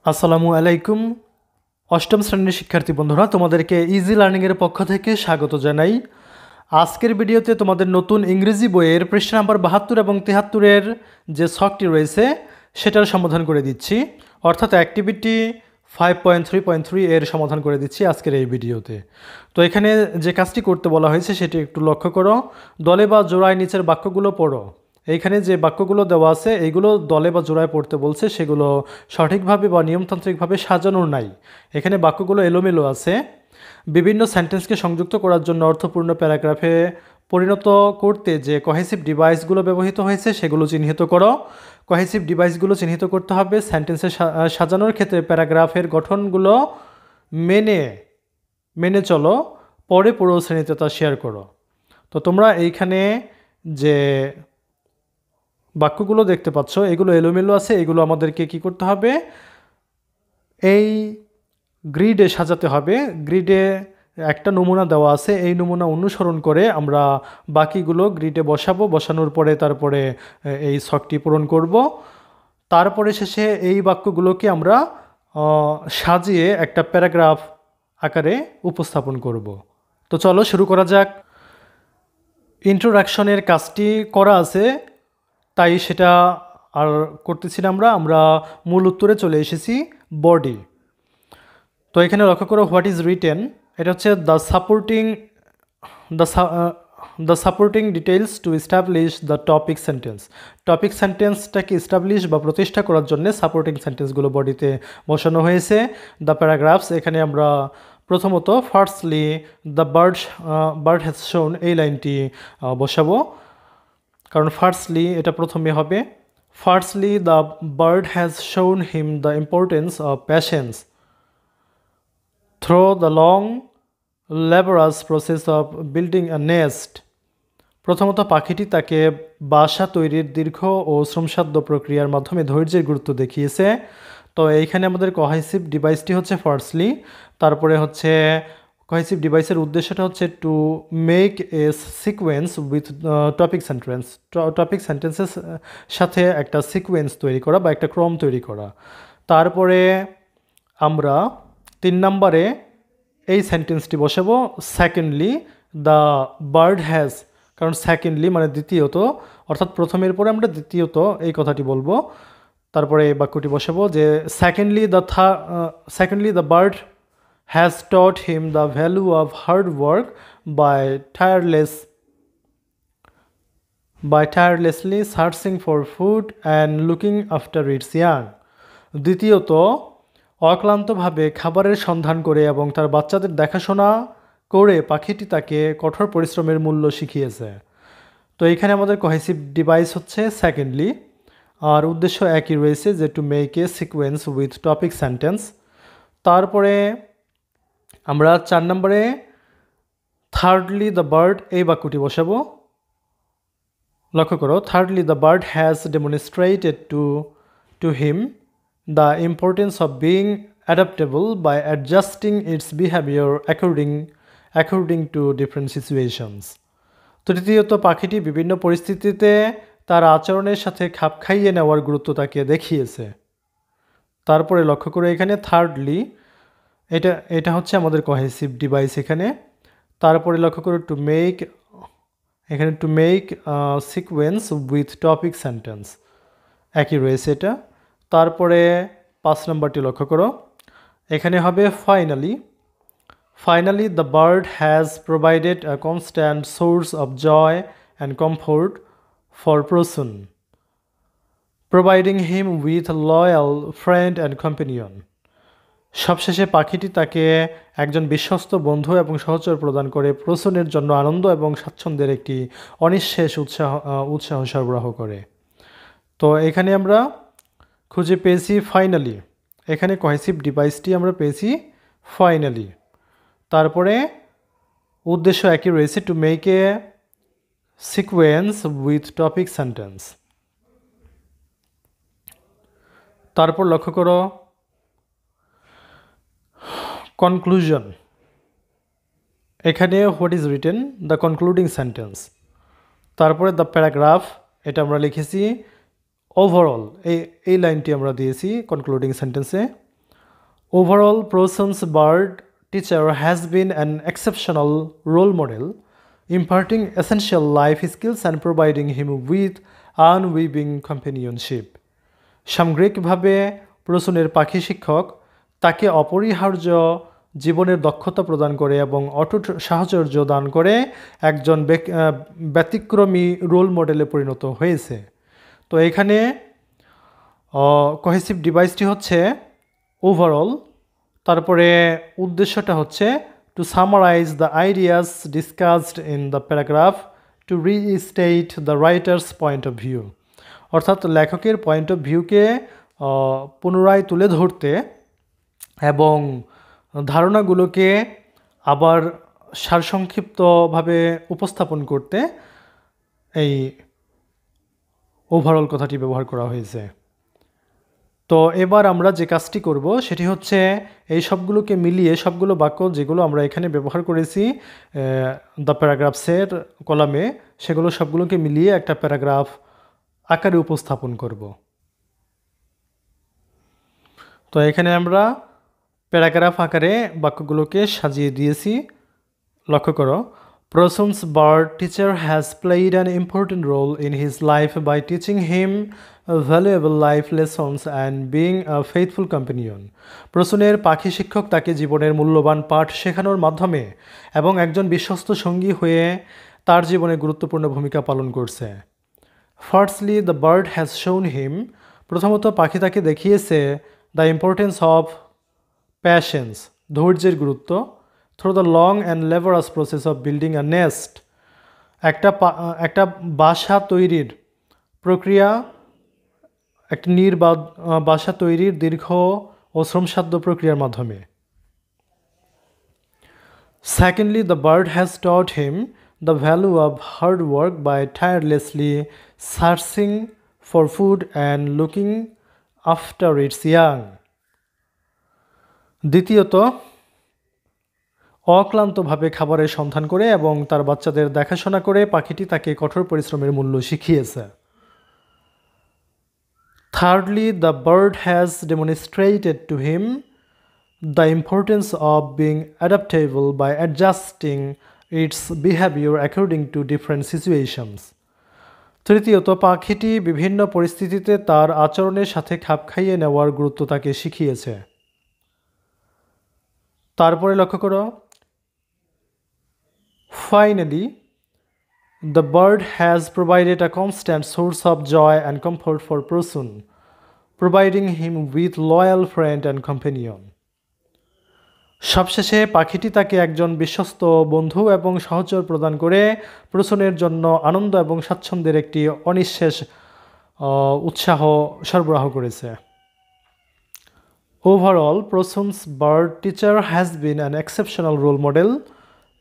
আসসালামু আলাইকুম। অষ্টম শ্রেণীর শিক্ষার্থী বন্ধুরা, তোমাদেরকে ইজি লার্নিংয়ের পক্ষ থেকে স্বাগত জানাই। আজকের ভিডিওতে তোমাদের নতুন ইংরেজি বইয়ের পৃষ্ঠা নাম্বার 72 এবং 73-এর যে ছকটি রয়েছে সেটার সমাধান করে দিচ্ছি, অর্থাৎ অ্যাক্টিভিটি 5.3.3 এর সমাধান করে দিচ্ছি আজকের এই ভিডিওতে। তো এখানে যে কাজটি করতে বলা হয়েছে সেটি একটু লক্ষ্য করো। দলে বা জোড়ায় নিচের বাক্যগুলো পড়ো। এইখানে যে বাক্যগুলো দেওয়া আছে এইগুলো দলে বা জোড়ায় পড়তে বলছে, সেগুলো সঠিকভাবে বা নিয়মতান্ত্রিকভাবে সাজানো নাই। এখানে বাক্যগুলো এলোমেলো আছে। বিভিন্ন সেন্টেন্সকে সংযুক্ত করার জন্য অর্থপূর্ণ প্যারাগ্রাফে পরিণত করতে যে কহেসিভ ডিভাইসগুলো ব্যবহৃত হয়েছে সেগুলো চিহ্নিত করো। কহেসিভ ডিভাইসগুলো চিহ্নিত করতে হবে। সেন্টেন্সে সাজানোর ক্ষেত্রে প্যারাগ্রাফের গঠনগুলো মেনে মেনে চলো। পরে পুরো শ্রেণীতে তা শেয়ার করো। তো তোমরা এইখানে যে বাক্যগুলো দেখতে পাচ্ছ এগুলো এলোমেলো আছে, এগুলো আমাদেরকে কি করতে হবে, এই গ্রিডে সাজাতে হবে। গ্রিডে একটা নমুনা দেওয়া আছে, এই নমুনা অনুসরণ করে আমরা বাকিগুলো গ্রিডে বসাবো। বসানোর পরে তারপরে এই ছকটি পূরণ করব। তারপরে শেষে এই বাক্যগুলোকে আমরা সাজিয়ে একটা প্যারাগ্রাফ আকারে উপস্থাপন করব। তো চলো শুরু করা যাক। ইন্ট্রোডাকশনের কাজটি করা আছে, তাই সেটা আর করতেছি না। আমরা মূল উত্তরে চলে এসেছি, বডি। তো এখানে লক্ষ্য করো, হোয়াট ইজ রিটেন। এটা হচ্ছে the supporting details to establish the topic sentence. Topic সেন্টেন্সটাকে এস্টাবলিশ বা প্রতিষ্ঠা করার জন্য সাপোর্টিং সেন্টেন্সগুলো বডিতে বসানো হয়েছে। দ্য প্যারাগ্রাফস, এখানে আমরা প্রথমত ফার্স্টলি দ্য বার্ড হ্যাজ শোন এই লাইনটি বসাবো, কারণ ফার্স্টলি এটা প্রথমে হবে। ফার্স্টলি দ্য বার্ড হ্যাজ শোন him the importance of patience through the long laborious process of building a nest. প্রথমত পাখিটি তাকে বাসা তৈরির দীর্ঘ ও শ্রমসাধ্য প্রক্রিয়ার মাধ্যমে ধৈর্যের গুরুত্ব দেখিয়েছে। তো এইখানে আমাদের কহেসিভ ডিভাইসটি হচ্ছে ফার্স্টলি। তারপরে হচ্ছে কহেসিভ ডিভাইসের উদ্দেশ্যটা হচ্ছে to make a sequence with topic sentence. Topic সেন্টেন্সের সাথে একটা সিকোয়েন্স তৈরি করা বা একটা ক্রম তৈরি করা। তারপরে আমরা 3 নম্বরে এই সেন্টেন্সটি বসাবো, সেকেন্ডলি দ্য বার্ড হ্যাজ, কারণ সেকেন্ডলি মানে দ্বিতীয়ত, অর্থাৎ প্রথমের পরে আমরা দ্বিতীয়ত এই কথাটি বলবো। তারপরে এই বাক্যটি বসাবো যে secondly the bird has taught him the value of hard work by tirelessly searching for food and looking after its young. দ্বিতীয়ত, অক্লান্তভাবে খাবারের সন্ধান করে এবং তার বাচ্চাদের দেখাশোনা করে পাখিটি তাকে কঠোর পরিশ্রমের মূল্য শিখিয়েছে। তো এখানে আমাদের কহেসিভ ডিভাইস হচ্ছে সেকেন্ডলি, আর উদ্দেশ্য একই রয়েছে, যে to make a sequence with topic sentence. তারপরে আমরা 4 নম্বরে থার্ডলি দ্য বার্ড এই বাক্যটি বসাবো। লক্ষ্য করো, thirdly the bird has demonstrated to him the importance of being adaptable by adjusting its behavior according to different situations. তৃতীয়ত, পাখিটি বিভিন্ন পরিস্থিতিতে তার আচরণের সাথে খাপ খাইয়ে নেওয়ার গুরুত্ব তাকে দেখিয়েছে। তারপরে লক্ষ্য করে এখানে থার্ডলি এটা হচ্ছে আমাদের কহেসিভ ডিভাইস এখানে। তারপরে লক্ষ্য করে to make sequence with topic sentence, একই রয়েছে এটা। তারপরে 5 নম্বরটি লক্ষ্য করো, এখানে হবে finally the bird has provided a constant source of joy and comfort for Prasun, providing him with loyal friend and companion. সবশেষে পাখিটি তাকে একজন বিশ্বস্ত বন্ধু এবং সহচর প্রদান করে প্রসূনের জন্য আনন্দ এবং স্বাচ্ছন্দ্যের একটি অনিঃশেষ উৎসাহ সরবরাহ করে। তো এখানে আমরা খুঁজে পেয়েছি ফাইনালি, এখানে কহেসিভ ডিভাইসটি আমরা পেয়েছি ফাইনালি। তারপরে উদ্দেশ্য একই রয়েছে, to make a sequence with topic sentence. তারপর লক্ষ্য করো কনক্লুশন, এখানে what is written the concluding sentence. তারপরে দ্য প্যারাগ্রাফ, এটা আমরা লিখেছি ওভারঅল, এই লাইনটি আমরা দিয়েছি কনক্লুডিং সেন্টেন্সে। Overall, Proson's bird teacher has been an exceptional role model, imparting essential life skills and providing him with unweaving companionship. সামগ্রিকভাবে প্রসূনের পাখি শিক্ষক তাকে অপরিহার্য জীবনের দক্ষতা প্রদান করে এবং অটুট সাহচর্য দান করে একজন ব্যতিক্রমী রোল মডেলে পরিণত হয়েছে। তো এখানে কোহেসিভ ডিভাইসটি হচ্ছে ওভারঅল, তারপরে উদ্দেশ্যটা হচ্ছে to summarize the ideas discussed in the paragraph to restate the writer's point of view, অর্থাৎ লেখকের পয়েন্ট অফ ভিউকে পুনরায় তুলে ধরতে এবং ধারণাগুলোকে আবার সারসংক্ষিপ্তভাবে উপস্থাপন করতে এই ওভারঅল কথাটি ব্যবহার করা হয়েছে। তো এবার আমরা যে কাজটি করব সেটি হচ্ছে এই সবগুলোকে মিলিয়ে সবগুলো বাক্য যেগুলো আমরা এখানে ব্যবহার করেছি দ্য প্যারাগ্রাফসের কলামে, সেগুলো সবগুলোকে মিলিয়ে একটা প্যারাগ্রাফ আকারে উপস্থাপন করব। তো এখানে আমরা প্যারাগ্রাফ আকারে বাক্যগুলোকে সাজিয়ে দিয়েছি। লক্ষ্য করো, Proson's bird teacher has played an important role in his life by teaching him valuable life lessons and being a faithful companion. প্রসূনের পাখি শিক্ষক তাকে জীবনের মূল্যবান পাঠ শেখানোর মাধ্যমে এবং একজন বিশ্বস্ত সঙ্গী হয়ে তার জীবনে গুরুত্বপূর্ণ ভূমিকা পালন করছে। Firstly, the bird has shown him, প্রথমত পাখি তাকে দেখিয়েছে দ্য ইম্পর্টেন্স অফ প্যাশেন্স, ধৈর্যের গুরুত্ব, through the long and laborious process of building a nest, একটা বাসা তৈরির প্রক্রিয়া, একটা বাসা তৈরির দীর্ঘ ও শ্রমসাধ্য প্রক্রিয়ার মাধ্যমে। Secondly, the bird has taught him the value of hard work by tirelessly searching for food and looking after its young. দ্বিতীয়ত, অক্লান্তভাবে খাবারের সন্ধান করে এবং তার বাচ্চাদের দেখাশোনা করে পাখিটি তাকে কঠোর পরিশ্রমের মূল্য শিখিয়েছে। Thirdly, the bird has demonstrated to him the importance of being adaptable by adjusting its behavior according to different situations. তৃতীয়ত, পাখিটি বিভিন্ন পরিস্থিতিতে তার আচরণের সাথে খাপ খাইয়ে নেওয়ার গুরুত্ব তাকে শিখিয়েছে। তারপরে লক্ষ্য করো, finally, the bird has provided a constant source of joy and comfort for Proson, providing him with loyal friend and companion. সবশেষে পাখিটি তাকে একজন বিশ্বস্ত বন্ধু এবং সহচর প্রদান করে প্রসূনের জন্য আনন্দ এবং স্বাচ্ছন্দ্যের একটি অনিঃশেষ উৎসাহ সরবরাহ করেছে। Overall, Proson's bird teacher has been an exceptional role model,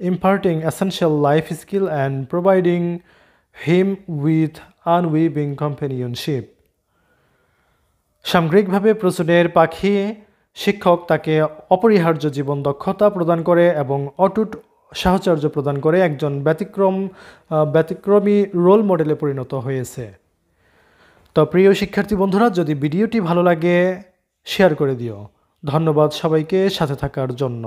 imparting essential life skill and providing him with unweaving companionship. সামগ্রিকভাবে প্রসূনের পাখি শিক্ষক তাকে অপরিহার্য জীবন দক্ষতা প্রদান করে এবং অটুট সাহচর্য প্রদান করে একজন ব্যতিক্রমী রোল মডেলে পরিণত হয়েছে। তো প্রিয় শিক্ষার্থী বন্ধুরা, যদি ভিডিওটি ভালো লাগে শেয়ার করে দিও। ধন্যবাদ সবাইকে সাথে থাকার জন্য।